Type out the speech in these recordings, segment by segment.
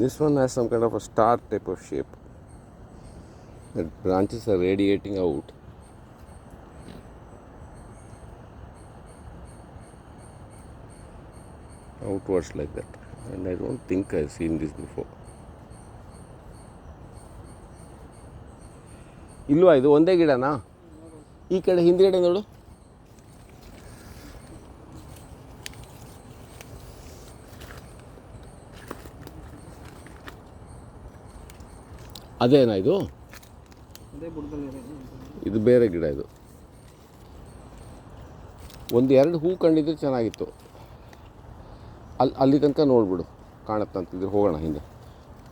This one has some kind of a star type of shape. The branches are radiating out. Outwards like that. And I don't think I've seen this before. ಇಲ್ವಾ ಇದು ಒಂದೇ ಗಿಡನಾ? ಈ ಕಡೆ ಹಿಂದ್ಗಡೆ ನೋಡು. ಅದೇನಾ ಇದು? ಇದು ಬೇರೆ ಗಿಡ ಇದು. ಒಂದು ಎರಡು ಹೂ ಕಂಡಿದ್ರೆ ಚೆನ್ನಾಗಿತ್ತು. ಅಲ್ಲಿ ತನಕ ನೋಡ್ಬಿಡು, ಕಾಣತ್ತಂತಿದ್ರೆ ಹೋಗೋಣ ಹಿಂದೆ,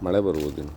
ಮಳೆ ಬರ್ಬೋದು ಇನ್ನು.